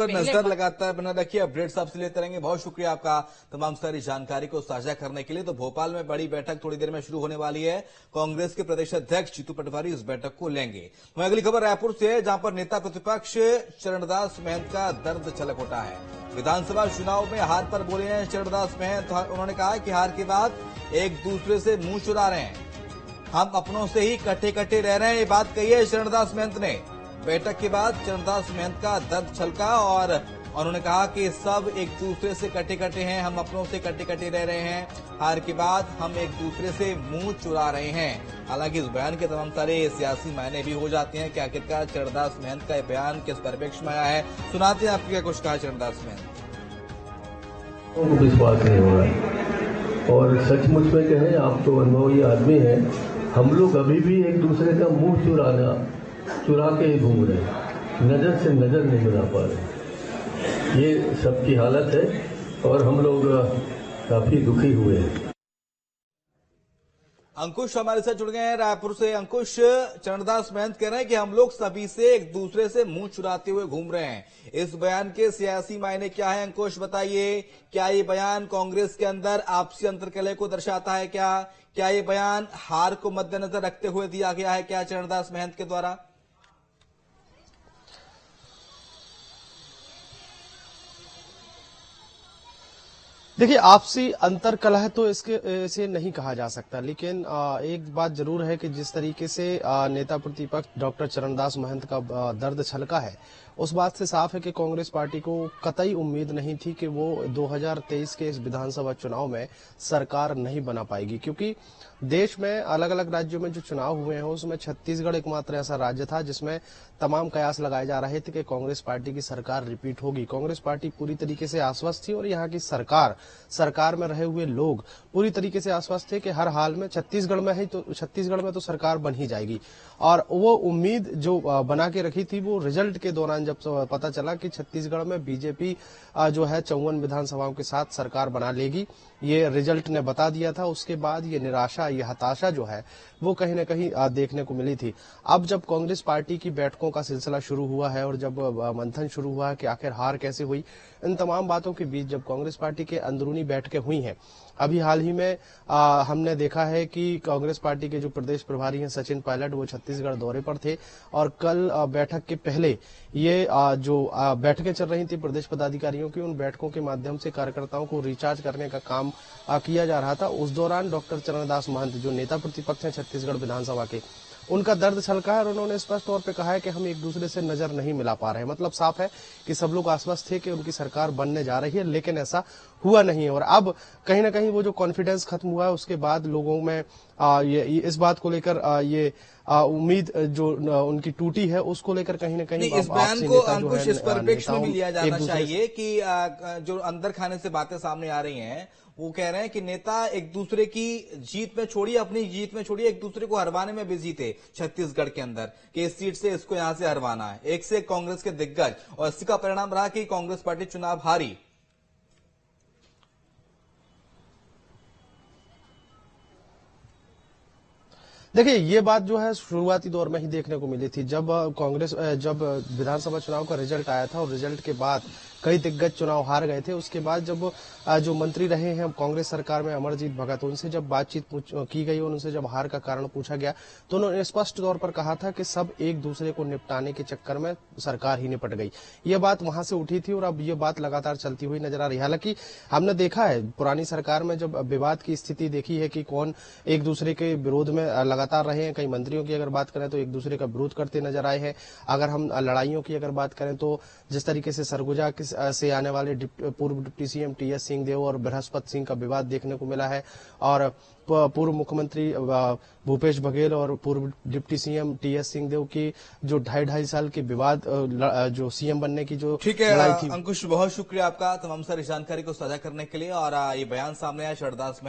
पर नजर लगातार बना रखिए, अपडेट्स आपसे लेते रहेंगे। बहुत शुक्रिया आपका तमाम सारी जानकारी को साझा करने के लिए। तो भोपाल में बड़ी बैठक थोड़ी देर में शुरू होने वाली है। कांग्रेस के प्रदेश अध्यक्ष जीतू पटवारी इस बैठक को लेंगे। वहीं अगली खबर रायपुर से है, जहां पर नेता प्रतिपक्ष चरणदास महंत का दर्द छलक उठा है। विधानसभा चुनाव में हार पर बोले हैं चरणदास महंत। उन्होंने कहा कि हार के बाद एक दूसरे से मुंह चुरा रहे हैं, हम अपनों से ही कटे कटे रह रहे हैं, ये बात कही है चरणदास महंत ने। बैठक के बाद चरणदास महंत का दर्द छलका और उन्होंने कहा कि सब एक दूसरे से कटे कटे हैं, हम अपनों से कटे कटे रह रहे हैं, हार के बाद हम एक दूसरे से मुंह चुरा रहे हैं। हालांकि इस बयान के तमाम सारे सियासी मायने भी हो जाते हैं कि आखिरकार चरणदास महंत का यह बयान किस परिप्रेक्ष्य में आया है। सुनाते हैं आपको क्या कुछ कहा चरणदास महंत। विश्वास नहीं हो रहा है और सचमुच में कहें, आप तो अनुभवी आदमी हैं, हम लोग अभी भी एक दूसरे का मुंह चुरा के ही घूम रहे हैं, नजर से नजर नहीं मिला पा रहे। ये सबकी हालत है और हम लोग काफी दुखी हुए हैं। अंकुश हमारे साथ जुड़ गए हैं रायपुर से। अंकुश, चरणदास महंत कह रहे हैं कि हम लोग सभी से एक दूसरे से मुंह चुराते हुए घूम रहे हैं। इस बयान के सियासी मायने क्या है अंकुश, बताइए। क्या ये बयान कांग्रेस के अंदर आपसी अंतर्कलह को दर्शाता है? क्या ये बयान हार को मद्देनजर रखते हुए दिया गया है क्या चरणदास महंत के द्वारा? देखिए, आपसी अंतर्कलह तो इसे नहीं कहा जा सकता, लेकिन एक बात जरूर है कि जिस तरीके से नेता प्रतिपक्ष डॉक्टर चरणदास महंत का दर्द छलका है, उस बात से साफ है कि कांग्रेस पार्टी को कतई उम्मीद नहीं थी कि वो 2023 के इस विधानसभा चुनाव में सरकार नहीं बना पाएगी। क्योंकि देश में अलग अलग राज्यों में जो चुनाव हुए हैं उसमें छत्तीसगढ़ एकमात्र ऐसा राज्य था जिसमें तमाम कयास लगाए जा रहे थे कि कांग्रेस पार्टी की सरकार रिपीट होगी। कांग्रेस पार्टी पूरी तरीके से आश्वस्त थी और यहाँ की सरकार में रहे हुए लोग पूरी तरीके से आश्वस्त थे कि हर हाल में छत्तीसगढ़ में तो सरकार बन ही जाएगी। और वो उम्मीद जो बना के रखी थी, वो रिजल्ट के दौरान जब पता चला कि छत्तीसगढ़ में बीजेपी जो है 54 विधानसभाओं के साथ सरकार बना लेगी, ये रिजल्ट ने बता दिया था। उसके बाद ये निराशा, ये हताशा जो है वो कहीं न कहीं देखने को मिली थी। अब जब कांग्रेस पार्टी की बैठकों का सिलसिला शुरू हुआ है और जब मंथन शुरू हुआ है कि आखिर हार कैसे हुई, इन तमाम बातों के बीच जब कांग्रेस पार्टी के अंदरूनी बैठकें हुई हैं, अभी हाल ही में हमने देखा है कि कांग्रेस पार्टी के जो प्रदेश प्रभारी हैं सचिन पायलट, वो छत्तीसगढ़ दौरे पर थे और कल बैठक के पहले ये जो बैठकें चल रही थी प्रदेश पदाधिकारियों की, उन बैठकों के माध्यम से कार्यकर्ताओं को रिचार्ज करने का काम किया जा रहा था। उस दौरान डॉक्टर चरणदास महंत जो नेता प्रतिपक्ष हैं छत्तीसगढ़ विधानसभा के, उनका दर्द छलका है और उन्होंने स्पष्ट तौर पे कहा है कि हम एक दूसरे से नजर नहीं मिला पा रहे हैं। मतलब साफ है कि सब लोग आश्वस्त थे कि उनकी सरकार बनने जा रही है, लेकिन ऐसा हुआ नहीं है। और अब कहीं ना कहीं वो जो कॉन्फिडेंस खत्म हुआ है, उसके बाद लोगों में ये इस बात को लेकर ये उम्मीद जो उनकी टूटी है, उसको लेकर कहीं ना कहीं इस बयान को अंकुश इस परिप्रेक्ष्य में भी लिया जाना चाहिए कि जो अंदर खाने से बातें सामने आ रही हैं, वो कह रहे हैं कि नेता एक दूसरे की जीत में छोड़िए, अपनी जीत में छोड़िए, एक दूसरे को हरवाने में बिजी थे छत्तीसगढ़ के अंदर कि इस सीट से इसको यहां से हरवाना है। एक से कांग्रेस के दिग्गज, और इसी का परिणाम रहा कि कांग्रेस पार्टी चुनाव हारी। देखिए, ये बात जो है शुरुआती दौर में ही देखने को मिली थी, जब जब विधानसभा चुनाव का रिजल्ट आया था और रिजल्ट के बाद कई दिग्गज चुनाव हार गए थे। उसके बाद जब जो मंत्री रहे हैं कांग्रेस सरकार में अमरजीत भगत, उनसे जब बातचीत की गई और उनसे जब हार का कारण पूछा गया, तो उन्होंने स्पष्ट तौर पर कहा था कि सब एक दूसरे को निपटाने के चक्कर में सरकार ही निपट गई। ये बात वहां से उठी थी और अब ये बात लगातार चलती हुई नजर आ रही है। हालांकि हमने देखा है पुरानी सरकार में जब विवाद की स्थिति देखी है कि कौन एक दूसरे के विरोध में लगातार रहे हैं। कई मंत्रियों की अगर बात करें तो एक दूसरे का विरोध करते नजर आए हैं। अगर हम लड़ाइयों की अगर बात करें तो जिस तरीके से सरगुजा से आने वाले पूर्व डिप्टी सीएम टीएस सिंहदेव और बृहस्पति सिंह का विवाद देखने को मिला है, और पूर्व मुख्यमंत्री भूपेश बघेल और पूर्व डिप्टी सीएम टीएस सिंहदेव की जो 2.5 साल के विवाद, जो सीएम बनने की जो लड़ाई थी। अंकुश, बहुत शुक्रिया आपका तमाम सारी जानकारी को साझा करने के लिए। और ये बयान सामने आया चरणदास महंत